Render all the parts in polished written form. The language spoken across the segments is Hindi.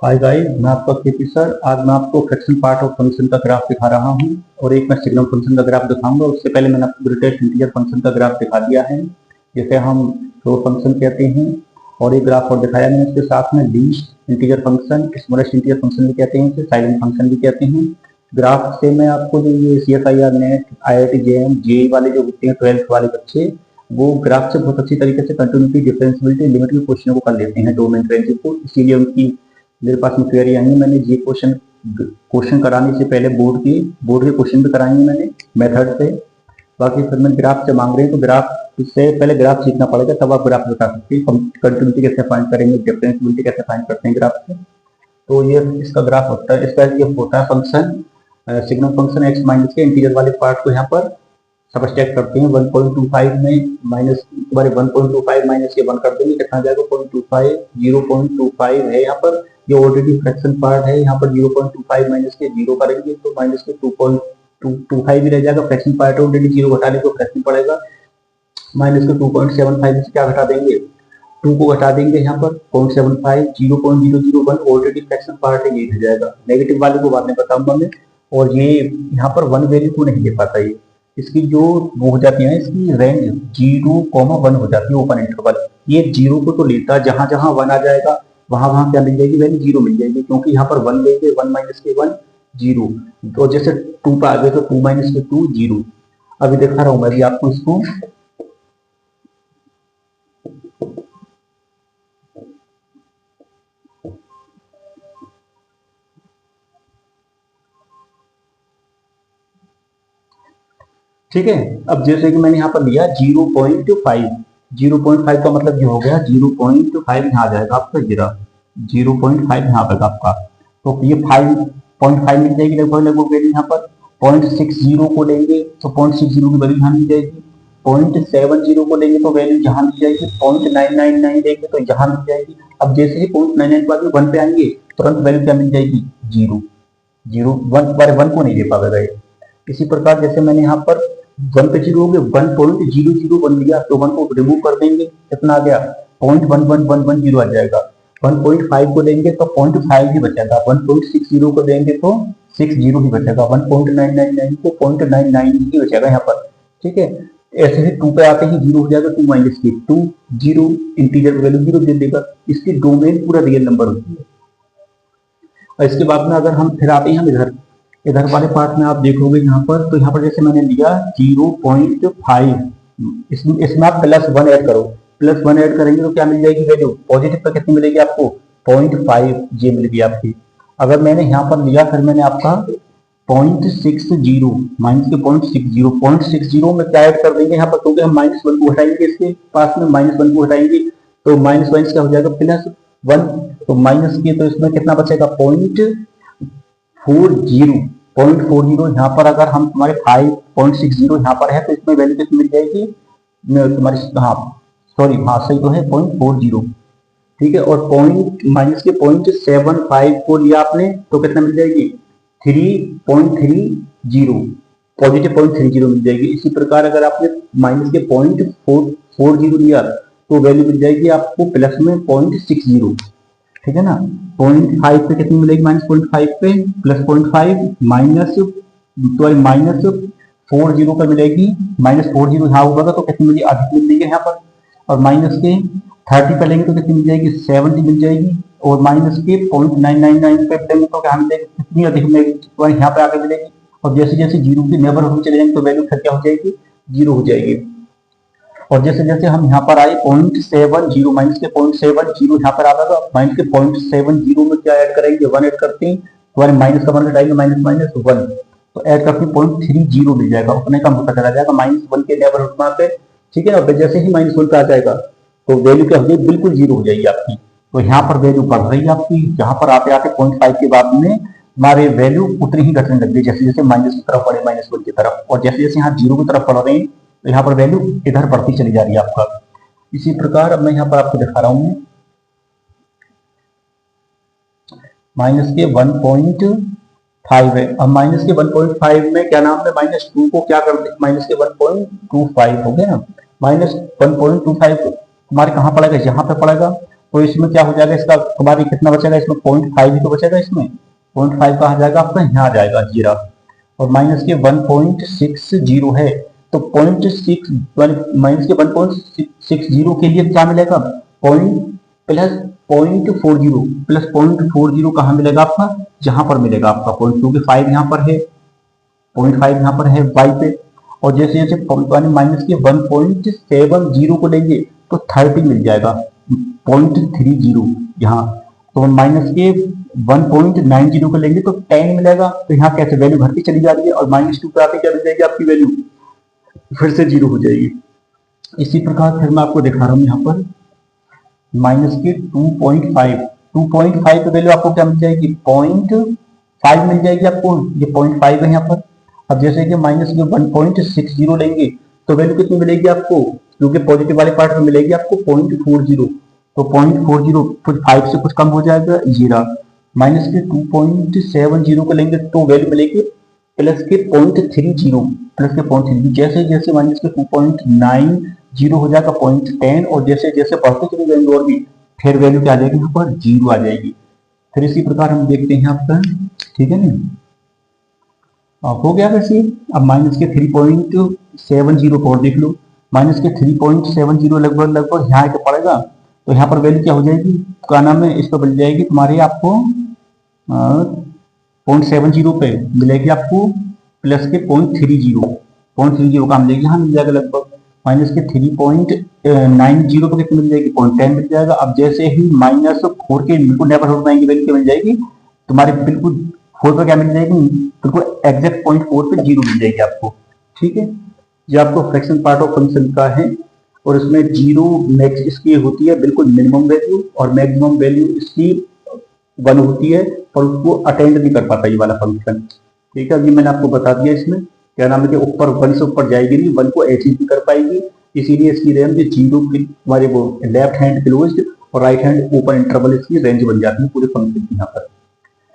हाय गाइस, मैं आपका केपी सर। आज मैं आपको फ्रैक्शन पार्ट ऑफ फंक्शन का ग्राफ दिखा रहा हूं और एक मैं सिग्नम फंक्शन का ग्राफ दिखाऊंगा। उससे पहले मैंने आपको ग्रेटेस्ट इंटीजर फंक्शन का ग्राफ दिखा दिया है, जिसे हम फ्लो फंक्शन कहते हैं। और एक ग्राफ और दिखाया मैंने इसके साथ में least integer function, smallest integer function भी कहते हैं, इसे साइलेंट फंक्शन भी कहते हैं। ग्राफ से मैं आपको जो ये CSIR net, IIT JM JEE वाले जो होते हैं 12th वाले बच्चे, वो ग्राफ से बहुत अच्छी तरीके से कंटिन्यूटी, डिफरेंशियबिलिटी, लिमिट के क्वेश्चन को कर लेते हैं, डोमेन रेंज को। इसीलिए उनकी मेरे पास में क्वेरी आई है। मैंने ये क्वेश्चन कराने से पहले बोर्ड के क्वेश्चन भी कराएंगे मैंने मेथड से। बाकी फिर मैं ग्राफ से मांग रहे हैं तो ग्राफ से पहले ग्राफ सीखना पड़ेगा, तब आप ग्राफ बता सकते हैं। कंटिन्यूटी कैसे फाइंड करेंगे, डिफरेंशियबिलिटी कैसे फाइंड करते हैं ग्राफ से। तो ये इसका ग्राफ होता है, इसका ये होता है function signum function x minus के इंटीजर वाले पार्ट को यहाँ पर सबस्ट्रैक्ट करते हैं। 1.25 में माइनस 1.25 माइनस ये 1 कर देंगे, कितना जाएगा 0.25, 0.25 है यहाँ पर। ये ऑलरेडी फ्रैक्शन पार्ट है, यहाँ पर 0.25 माइनस के 0 करेंगे तो माइनस के 2.25 ही रह जाएगा। फ्रैक्शन पार्ट ऑलरेडी 0 घटाने को फ्रैक्शन पड़ेगा। माइनस के 2.75 से क्या घटा देंगे, 2 को घटा देंगे यहाँ पर 0.75, 0.001 ऑलरेडी फ्रैक्शन पार्ट है, ये रह जाएगा। नेगेटिव वाले को बाद में बताऊंगा मैं। और ये यहाँ पर 1 वैल्यू को नहीं दे पाता, ये इसकी जो वो हो जाती है, इसकी रेंज 0,1 हो जाती है ओपन इंटरवल। ये 0 को तो लेता, जहां जहां 1 आ जाएगा वहां वहां क्या मिल जाएगी, वैल्यू 0 मिल जाएगी, क्योंकि यहाँ पर 1 लेंगे, 1 माइनस के 1 0। तो जैसे 2 पे आ गए तो 2 माइनस के 2 0। अभी दिखा रहा हूं मैं भी आपको इसको। ठीक है, अब जैसे कि मैंने यहाँ पर लिया 0.5, 0.5 का मतलब ये हो गया 0.5 यहाँ आ जाएगा आपका, 0.5 यहाँ पर आपका। तो ये 5.5 मिल जाएगी लगभग लगभग वैल्यू यहाँ पर। 0.60 को लेंगे तो 0.60 की वैल्यू यहाँ मिल जाएगी। 0.70 को लेंगे तो वैल्यू यहाँ मिल जाएगी। 0.999 लेंगे तो यहाँ मिल जाएगी। अब जैसे ही 0.99 के बाद में 1 पे आएंगे तुरंत वैल्यू क्या मिल जाएगी, 0। 1 को नहीं दे पाएगा। इसी प्रकार जैसे मैंने यहाँ पर 1 पे 0 हो गए, 1.001 लिया तो 1 को रिमूव कर देंगे, कितना आ गया 0.11110 आ जाएगा। 1.5 को लेंगे तो 0.5 ही बचेगा। 1.60 को लेंगे तो 60 ही बचेगा। 1.999 को 0.99 ही बचेगा यहाँ पर। ठीक है, ऐसे ही 2 पे आते ही 0 हो जाएगा, 2 माइनस के 2 0, इंटीजर वैल्यू 0 दे देगा। इसकी डोमेन पूरा रियल नंबर होती है। और इसके बाद में अगर हम फिर आते हैं इधर वाले पार्ट में, आप देखोगे यहाँ पर, तो यहाँ पर जैसे मैंने लिया 0.5, इसमें आप +1 ऐड करो। +1 ऐड करेंगे तो क्या मिल जाएगी वैल्यू, पॉजिटिव पर कितनी मिलेगी आपको 0.5 ये मिलेगी आपकी। अगर मैंने यहाँ पर लिया, फिर मैंने आपका 0.60 माइनस के 0.60 में क्या ऐड कर देंगे यहाँ पर, क्योंकि हम -1 को हटाएंगे, इसके पास में -1 को हटाएंगे तो -1 क्या हो जाएगा +1। तो माइनस के तो इसमें कितना बचेगा 0.40 यहाँ पर। अगर हम तुम्हारे 5.60 यहाँ पर है तो इसमें वैल्यू कितनी मिल जाएगी तुम्हारी, हाँ सॉरी, हाँ सही तो है 0.40। ठीक है, और माइनस के 0.75 को लिया आपने तो कितना मिल जाएगी 3.30, पॉजिटिव 0.30 मिल जाएगी। इसी प्रकार अगर आपने माइनस के 0.40 लिया तो वैल्यू मिल जाएगी आपको प्लस में 0.60। ठीक है ना, 0.5 पे कितनी मिलेगी, -0.5 पे +0.5 माइनस 40 पर मिलेगी, -40 यहाँ होगा तो कितनी मिलेगी, अधिक मिलेगी यहाँ पर। और माइनस के 30 पे लेंगे तो कितनी मिल जाएगी 70 मिल जाएगी। और माइनस के 0.999 पे लेंगे तो क्या मिलेगी, कितनी अधिक मिलेगी, तो यहाँ पे आगे मिलेगी। और जैसे जैसे 0 के नेबरहुड में चले जाएंगे तो वैल्यू फिर क्या हो जाएगी, 0 हो जाएगी। और जैसे जैसे हम यहाँ पर आए 0.70 माइनस के 0.70 यहाँ पर आता था, माइनस के 0.70 में क्या ऐड करेंगे, 1 ऐड करते हैं, हमारे माइनस का 1 घटाएंगे, -1 तो ऐड करके 0.30 मिल जाएगा। उतने कम होता चला जाएगा -1 के नेबरहुड में पे। ठीक है ना, जैसे ही -1 पे आ जाएगा तो वैल्यू क्या हो जाएगी, बिल्कुल 0 हो जाएगी आपकी। तो यहाँ पर वैल्यू बढ़ रही है आपकी, यहाँ पर आते आते 0.5 के बाद में हमारे वैल्यू उतनी ही घटने लग गई, जैसे जैसे माइनस की तरफ बढ़े, -1 की तरफ। और जैसे जैसे यहाँ 0 की तरफ बढ़ रहे हैं तो यहाँ पर वैल्यू इधर बढ़ती चली जा रही है आपका। इसी प्रकार अब मैं यहाँ पर आपको दिखा रहा हूँ माइनस के 1.5 है। अब माइनस के 1.5 में क्या नाम है, -2 को क्या कर दे, माइनस के 1.25 हो गया ना। -1.25 हमारे कहाँ पड़ेगा, यहाँ पे पड़ेगा। तो इसमें क्या हो जाएगा, इसका हमारी कितना बचेगा, इसमें 0.5 ही तो बचेगा, इसमें 0.5 कहाँ जाएगा आपका, यहाँ आ जाएगा जीरा। और माइनस के 1.60 है, तो 0.6 माइनस के 1.60 के लिए क्या मिलेगा, पॉइंट प्लस 0.40 प्लस 0.40 कहाँ मिलेगा आपका, जहां पर मिलेगा आपका पॉइंट, क्योंकि 5 यहाँ पर है, 0.5 यहाँ पर है y पे। और जैसे जैसे माइनस के 1.70 को लेंगे तो 30 मिल जाएगा, 0.30 यहाँ। तो माइनस के 1.90 को लेंगे तो 10 मिलेगा। तो यहाँ कैसे वैल्यू घटती चली जा रही है, और -2 पे आके क्या मिल जाएगी आपकी वैल्यू, फिर से 0 हो जाएगी। इसी प्रकार फिर मैं आपको दिखा रहा हूँ यहाँ पर माइनस के 2.5 पे वैल्यू आपको क्या मिल जाएगी, 0.5 मिल जाएगी आपको, ये 0.5 है यहाँ पर। अब जैसे कि माइनस के 1.60 लेंगे तो वैल्यू कितनी मिलेगी आपको, क्योंकि पॉजिटिव वाले पार्ट में मिलेगी आपको 0.40, तो 0.40 कुछ 5 से कुछ कम हो जाएगा, जीरा। माइनस के 2.70 को लेंगे तो वैल्यू मिलेगी प्लस के 0.30 प्लस के 0.30, जैसे जैसे माइनस के 2.90 हो जाएगा 0.10, और जैसे जैसे बढ़ते चले जाएंगे और भी फिर वैल्यू क्या आ जाएगी यहाँ पर 0 आ जाएगी। फिर इसी प्रकार हम देखते हैं आपका, ठीक है ना, हो गया वैसे। अब माइनस के 3.70 और देख लो, माइनस के 3.70 लगभग लगभग यहाँ के पड़ेगा, तो यहाँ पर वैल्यू क्या हो जाएगी, क्या नाम है, इस पर बन जाएगी तुम्हारी आपको 0.70 पे मिलेगी आपको प्लस के 0.30 का मिलेगी, यहाँ मिल जाएगा लगभग। माइनस के 3.90 पे कितनी मिल जाएगी, 0.10 मिल जाएगा। अब जैसे ही -4 के बिल्कुल नेबरहुड में आएंगे वैल्यू क्या मिल जाएगी तुम्हारी, बिल्कुल 4 पे क्या मिल जाएगी, बिल्कुल एग्जैक्ट 0.4 पे 0 मिल जाएगी आपको, ठीक है। जो आपको फ्रैक्शन पार्ट ऑफ फंक्शन का है, और इसमें 0 मैक्स इसकी होती है बिल्कुल मिनिमम वैल्यू, और मैक्सिमम वैल्यू इसकी 1 होती है, और उसको अटेंड नहीं कर पाता ये वाला फंक्शन, ठीक है। ये मैंने आपको बता दिया, इसमें क्या नाम है कि ऊपर 1 से ऊपर जाएगी नहीं, 1 को अचीव भी कर पाएगी, इसीलिए इसकी रेंज 0 की हमारे वो लेफ्ट हैंड क्लोज और राइट हैंड ओपन इंटरवल इसकी रेंज बन जाती है पूरे फंक्शन की यहाँ पर,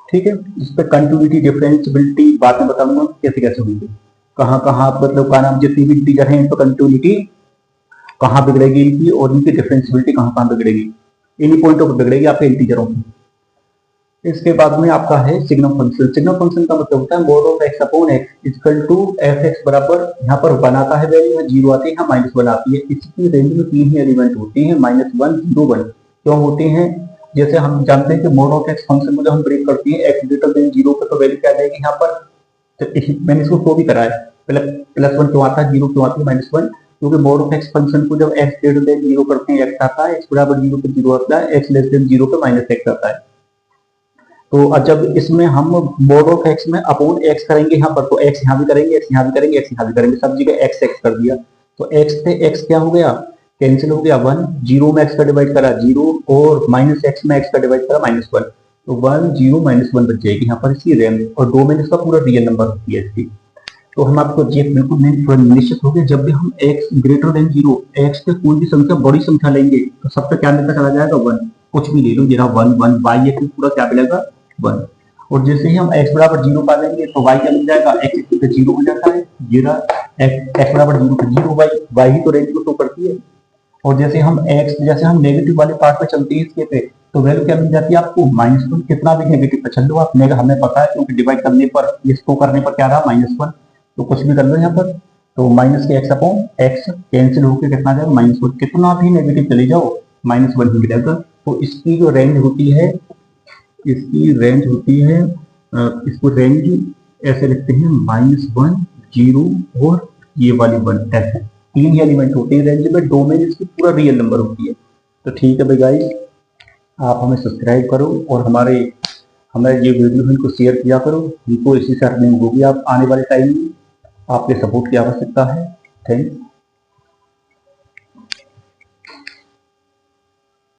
ठीक है। इस पर कंटिन्यूटी डिफरेंशियबिलिटी बाद में बताऊंगा कैसे कैसे होगी, कहाँ कहाँ मतलब का नाम जितनी भी इंटीजर है इन पर कंटिन्यूटी कहाँ बिगड़ेगी इनकी, और इनकी डिफरेंशियबिलिटी कहाँ कहाँ बिगड़ेगी, इन्हीं पॉइंटों पर बिगड़ेगी आपके इंटीजरों की। इसके बाद में आपका है सिग्नम फंक्शन। सिग्नम फंक्शन का मतलब होता है mod of x upon x equal to fx बराबर, यहाँ पर 1 आता है वैल्यू, 0 आती है, यहाँ -1 आती है। इसकी रेंज में 3 ही एलिमेंट होते हैं, -1 0 1। क्यों होते हैं, जैसे हम जानते हैं कि mod ऑफ x फंक्शन को जब हम ब्रेक करते हैं x ग्रेटर देन 0 पे, तो वैल्यू क्या आएगी यहाँ पर, तो मैंने इसको शो भी करा है, +1 क्यों आता है, 0 क्यों आती है, -1, क्योंकि mod ऑफ x फंक्शन को जब x ग्रेटर देन 0 करते हैं x आता है, x बराबर 0 पे 0 आता है, x लेस देन 0 पे -x आता है। तो जब इसमें हम mod ऑफ x में अपॉन x करेंगे यहाँ पर, तो x यहाँ भी करेंगे, x यहाँ भी करेंगे, x यहाँ भी करेंगे, सब जगह x कर दिया, तो x से x क्या हो गया, कैंसिल हो गया, 1 0 में x का डिवाइड करा 0, और -x में x का डिवाइड करा -1, तो 1 0 -1 बच जाएगी यहाँ पर इसकी रेंज, और डोमेन इसका पूरा रियल नंबर होती है इसकी। तो हम आपको ये बिल्कुल निश्चित हो गया, जब भी हम x ग्रेटर देन 0 x के कोई भी संख्या बड़ी संख्या लेंगे तो सबसे क्या मिलता चला जाएगा, 1, कुछ भी ले लो, जरा 1 1 y ये पूरा क्या मिलेगा 1। और जैसे ही हम x बराबर 0 पा लेंगे तो y क्या मिल जाएगा, x पे 0 हो जाता है, जरा x बराबर 0 पे 0 y ही तो रेंज को शो करती है। और जैसे हम नेगेटिव वाले पार्ट पे चलते हैं इसके पे, तो वैल्यू क्या मिल जाती है आपको, -1। कितना भी नेगेटिव पे चल लो आप, हमें पता है क्योंकि डिवाइड करने पर, इसको करने पर क्या रहा -1, तो कुछ भी कर लो यहाँ पर, तो माइनस के x अपॉन x कैंसिल होकर कितना जाएगा, -1। कितना भी नेगेटिव चले जाओ -1 ही मिलेगा। तो इसकी जो रेंज होती है, इसको रेंज ऐसे लिखते हैं, -1 0 और ये वाली 1, ऐसे 3 ही एलिमेंट होते हैं रेंज में, डोमेन इसकी पूरा रियल नंबर होती है। तो ठीक है भाई गाइस, आप हमें सब्सक्राइब करो और हमारे ये वीडियो इनको शेयर किया करो, इनको इसी से अर्निंग होगी आप आने वाले टाइम में, आपके सपोर्ट की आवश्यकता है। थैंक्स।